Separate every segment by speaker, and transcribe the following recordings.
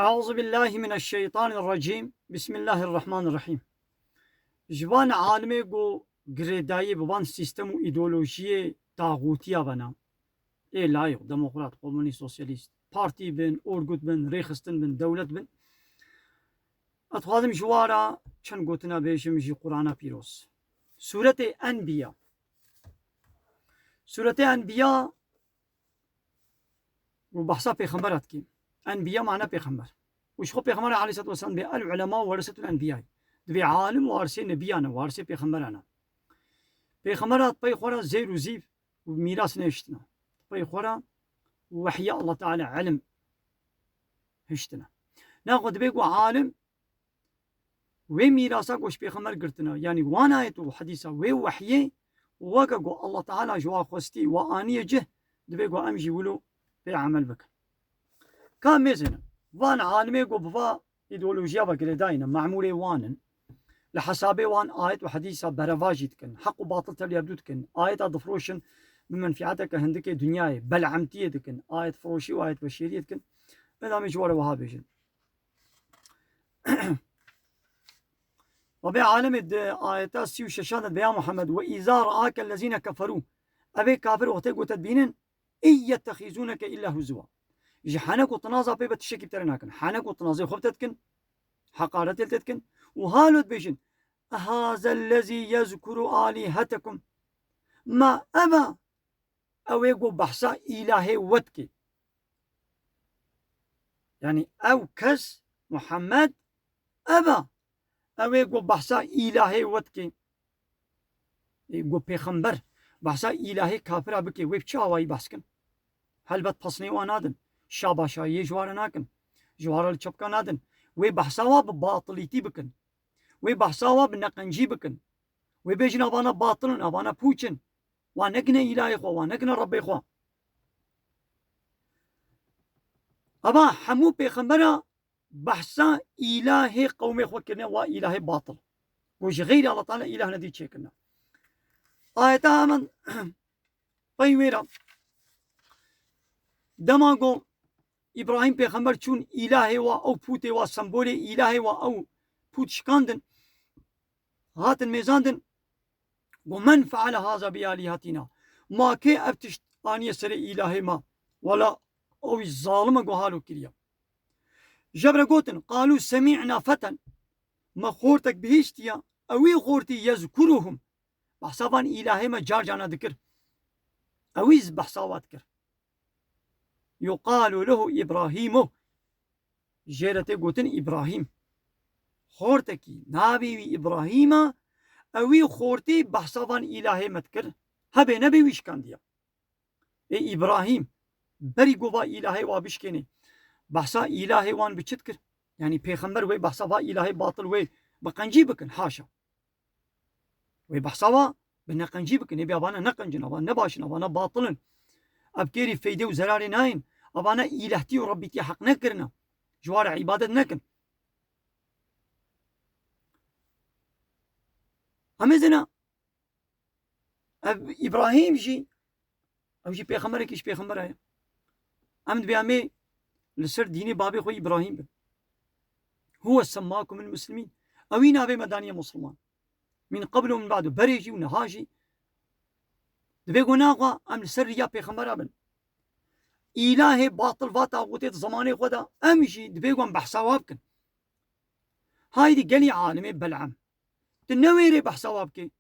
Speaker 1: أعوذ بالله من الشيطان الرجيم بسم الله الرحمن الرحيم. جوان عالمه گو گریدایی بوان سیستم و ایدئولوژی طاغوتیا بنا ای لایق دموکرات کمونیست سوسیالیست پارتی بن اورگوت بن ریخستن بن دولت بن اتخاذم جوارا چن گوتنا بیشم جی قرآن پیروس سورة انبیاء و بحثا پیغمبرات کی انبیاء معنی پیغمبر وش خو پیغمبر علیه الصلاه والسلام به العلماء ورثه الانبیاء دبی عالم وارث نبیانه وارث پیغمبرانه پیغمبرات پی خورا زیر و زیف و میراث نشتنا پی خورا وحی الله تعالى علم هشتنا ناخذ بيقو عالم وي ميراثا قوش بيخمر قرتنا يعني وانا آيته حديثا وي وحيه وقا الله تعالى جوا خوستي واني جه دبيقو امجي ولو بيعمل بك كان ميزنا وان عالمي قو بفا ايديولوجيا بقرداينا معمولي وانن لحسابي وان آيت وحديثا برفاجي تكن حق وباطل تلي يبدو تكن آيت ضفروشن بمنفعتك هندك دنياي بلعمتيه تكن آيت فروشي وآيت بشيرية تكن بدا مجوار وهابيجن وبي عالم آيات سيو ششانت بيا محمد وإذا رآك الذين كفروا أبي كافر وقتك وتدبينن إن يتخذونك إلا هزوا يجي حانك وتنازع بي بتشكي بترناكن حانك وتنازع خبتتكن حقارة تلتتكن وهالوت بيجن هذا الذي يذكر آلهتكم ما أبا أو يقول بحثا إلهي ودكي يعني أو كس محمد أبا أو يقول بحثا إلهي ودكي يقول بيخمبر بحثا إلهي كافر بكي ويب چاوائي بحثكن هل بات پسني وانادن شاباشايي جوارا ناكن جوارا الچپكا نادن وي بحثاوا بباطليتي بكن وي بحثاوا بنقنجي بكن وي بيجن أبانا باطلن أبانا پوچن وانكن إلهي خوا وانكن ربي خوا أبا حمو بيخمبرا بحثا إلهي قومي خوا كرنا وإلهي باطل وش غير الله تعالى إله ندي چه كرنا آيتا من طيويرا دماغو إبراهيم بيخمبر چون إلهي و أو پوتي و سمبولي إلهي و أو پوت شكاندن هاتن ميزاندن ومن فعل هذا بآلهتنا ما كي أبتشت آنية سر إلهي ما ولا أو الظالم قهالو كريا جبر قوتن قالوا سمعنا فتى ما خورتك بهشتيا أوي خورتي يذكرهم بحسابان إلهي ما جار جانا ذكر أويز بحسابات كر يقال له إبراهيم جيرتي قوتن إبراهيم خورتكي نابي إبراهيم أوي خورتي بحسابان إلهي متكر هبه نبي ويش كان ديا إي إبراهيم بري قوبا إلهي وابشكيني بحثا إلهي وان بچتكر يعني پیغمبر وي بحثا إلهي باطل وي بقنجي بكن حاشا وي بحثا بنقنجي بكن يبي أبانا نقنجن أبانا نباشن أبانا باطلن أبكيري فيدي وزراري ناين أبانا إلهتي وربيتي حق نكرنا جوار عبادة نكن همزنا إبراهيم جي أو جي پیغمبر كيش پیغمبر آيا أمد بيامي لسر ديني بابي خوي إبراهيم بن هو سماكم المسلمين أوين أبي مدانية مسلمان من قبل ومن بعد بريجي ونهاجي دبيقو ناقا أم لسر ريا پیغمبر بن إلهي باطل فاتا غوتيت زماني خدا أمشي دبيقو أم بحثاوابكن هايدي قلي عالمي بلعم تنويري بحثاوابكي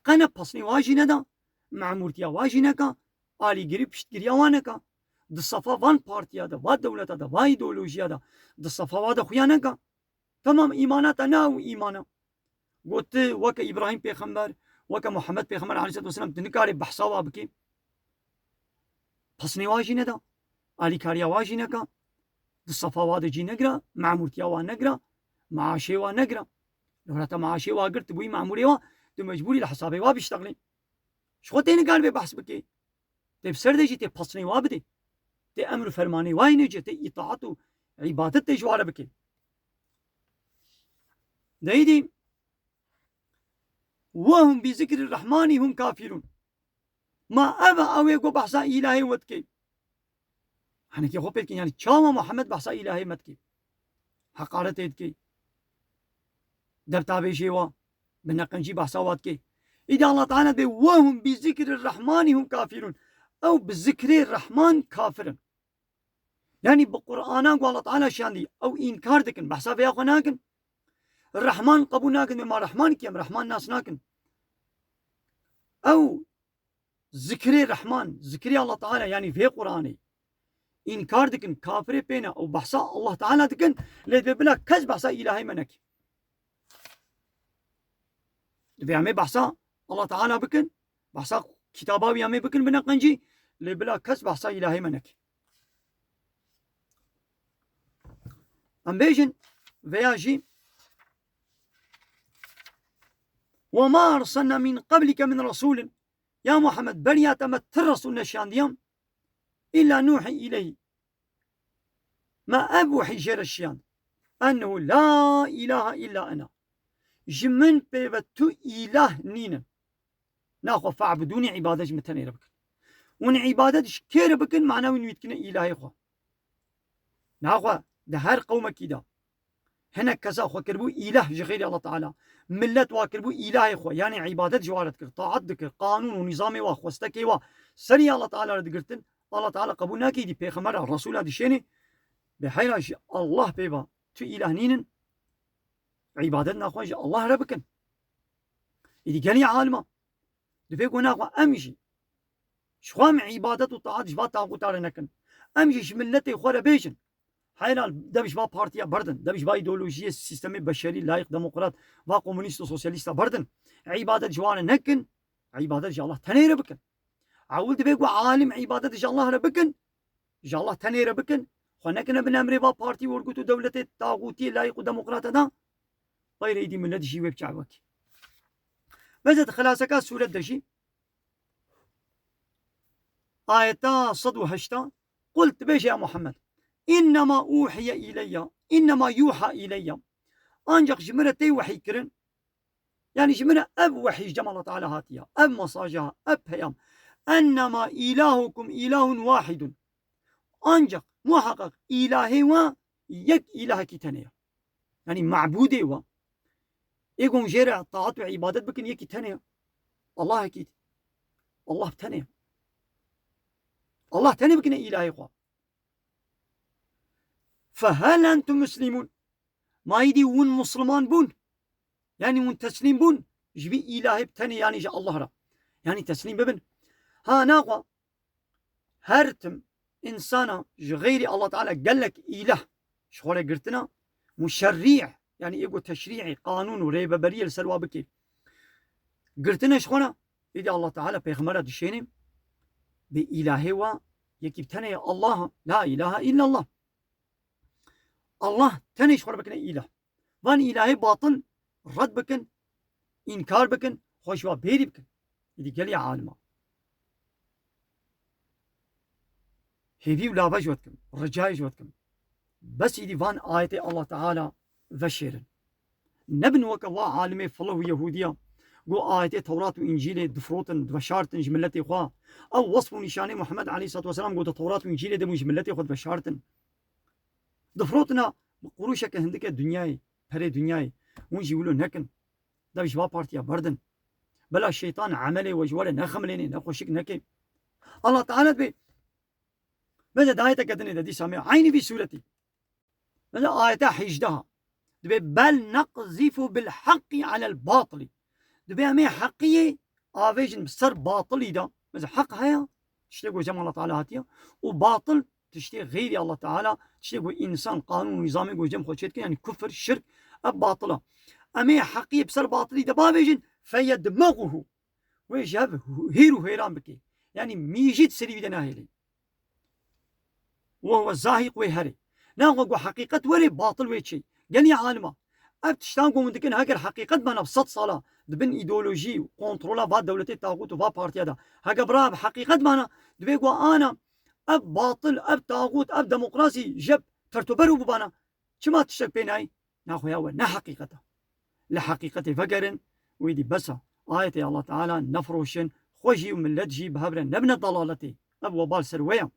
Speaker 1: قنا بصني واجي ندا معمورتيا واجي نكا آلي قريب بشتقريا وانكا د صفا وان بارتيا دا وا دولتا دا وا ايديولوژيا دا د صفا وا دا خويانكا تمام إيمانات ناو إيمانا قلت وكا إبراهيم بيغمبر وكا محمد بيغمبر عليه الصلاة والسلام تنكاري بحثاوا بكي بصني واجي ندا آلي كاريا واجي نكا د صفا وا دا جي نقرا معمورتيا وا نقرا معاشي وا نقرا لو رتا معاشي وا قرت بوي معموري وا تو مجبوري لحسابي وا بيشتغلين شو تنكار ببحث بكي تب سردجي تب بصني وا بدي تي أمر فرماني واي نجي تي إطاعت عبادت تي جوارا بكي دايدي وهم بذكر الرحمن هم كافرون ما أبا أو يقو بحثا إلهي ودكي هنكي خو بيتكين يعني شاما محمد بحثا إلهي متكي حقارت يدكي دبتا شيوا بنقنجي بحثا واتكي إذا الله تعالى بي وهم بذكر الرحمن هم كافرون أو بذكر الرحمن كافرون يعني بقرآن الله تعالى شاندي أو إنكار دكن بحثا فيها خناكن الرحمن قبول ناكن بما رحمن كيم رحمن ناس ناكن أو ذكر الرحمن ذكر الله تعالى يعني في قرآني إنكار دكن كافر بينا أو بحثا الله تعالى دكن لذي بلا كز بحثا إلهي منك في عمي بحثا الله تعالى بكن بحثا كتاباوي عمي بكن بنقنجي لبلا كز بحثا إلهي منك أم بيجن فياجي وما أرسلنا من قبلك من رسول يا محمد بل يتمت الرسول نشان ديام إلا نوحي إليه ما أبوحي جير الشيان أنه لا إله إلا أنا جمن بيبتو إله نينا ناخو فاعبدوني عبادة جمتني ربك ون عبادة كير بكن معناه ويتكن إلهي خو ناخو ده هر قوم كده هنا كذا خو كربو إله جغير الله تعالى ملت واكربو إلهي خو يعني عبادة جوارت كر طاعت دكر قانون ونظام واخوستكي وا سري الله تعالى ردقرتن الله تعالى قبول ناكي دي بيخمر الرسول هذا شيني بحيراش الله بيبا تو إله نينن عبادتنا أخوان الله ربكن إذا قال لي عالمة دفيقوا ناخو أمشي شخوام عبادت وطاعت شبا تاغو تارنكن أمشي شملتي خورا بيشن حيرال ده مش با بارتيا بردن ده مش با ايديولوژيا سيستمي بشري لايق ديمقراط با كومونيست وسوسياليستا بردن عبادت جوان نكن عبادت الله تني ربكن عاول دفيقوا عالم عبادت الله ربكن الله تني ربكن خنكنا بنمري با بارتي ورقوتو دولتي طاغوتي لايق ديمقراط ده غير ايدي من لدشي ويبشعوك بزت خلاصك سورة دشي آيتا صدو هشتا قلت بيش يا محمد إنما أوحي إلي إنما يوحى إلي أنجق جمرتي وحي كرن يعني جمرة أب وحي جمال الله تعالى هاتيا أب مصاجها أب هيام أنما إلهكم إله واحد أنجق محقق إلهي و يك إله كتنيا يعني معبودي و يقوم جيرع طاعت وعبادت بكن يكي تنيا الله أكيد الله تنيا الله تنيا بكن إلهي خوا فهل أنتم مسلمون ما يدي ون مسلمان بون يعني ون تسليم بون جبي إلهي بتني يعني جاء الله را يعني تسليم ببن ها ناقوا هرتم إنسانا غير الله تعالى قال لك إله شخورة قرتنا مشريع يعني يقول تشريعي قانون وريبة برية لسلوا بكي قرتنا شخورة إذا الله تعالى بيغمرة دشيني بإلهي و يكيب تني الله لا إله إلا الله الله تني شخورة بكنا إله وان إلهي باطل رد بكن إنكار بكن خوشوا بيري بكن إذا قال لي عالمة هيفي ولا بجوتكم رجاء جوتكم بس إذا فان آية الله تعالى وشيرن نبن وكوا عالمي فلو يهودية قو آية توراة وإنجيل دفروتن دفشارتن جملتي خوا أو وصف نشاني محمد عليه الصلاة والسلام قو توراة وإنجيل دمو جملتي خوا دفشارتن دفروتنا قروشك هندك الدنياي بري دنياي ونجي يقولوا نكن ده مش با بارتيا بردن بلا الشيطان عملي وجواله نخمليني نخوشك نكي الله تعالى بي بدا دايتا كدني دي سامي عيني في سورتي بدا آيتا حجدها دبي بل نقذف بالحق على الباطل دبي امي حقية آفيجن بسر باطلي دا بس حق هيا تشتيقوا جمع الله تعالى هاتيا وباطل تشتيق غير الله تعالى تشتيقوا إنسان قانون ونظامي وجم خوشيتك يعني كفر الشرك باطلة أمي حقية بسر باطلي دا بافيجن فيدمغه ويجاب هيرو هيران بكي يعني ميجيت سري بدنا هيلي وهو الزاهق ويهري ناغو حقيقة وري باطل ويتشي قال يا عالمة ابتشتانكو من دكين هاكر حقيقة ما نفسط صلاة دبن ايديولوجي وكونترولا فا دولتي الطاغوت وفا بارتي هذا هاكا براب حقيقة ما دبيقوا انا اب باطل اب طاغوت اب ديمقراطي جب ترتبرو ببانا شما تشتك بيناي ناخو ياوه نا حقيقته لحقيقة فقرن ويدي بسا آية الله تعالى نفروشن خوشي وملت جي بهبرن نبنى ضلالتي اب وبال سرويا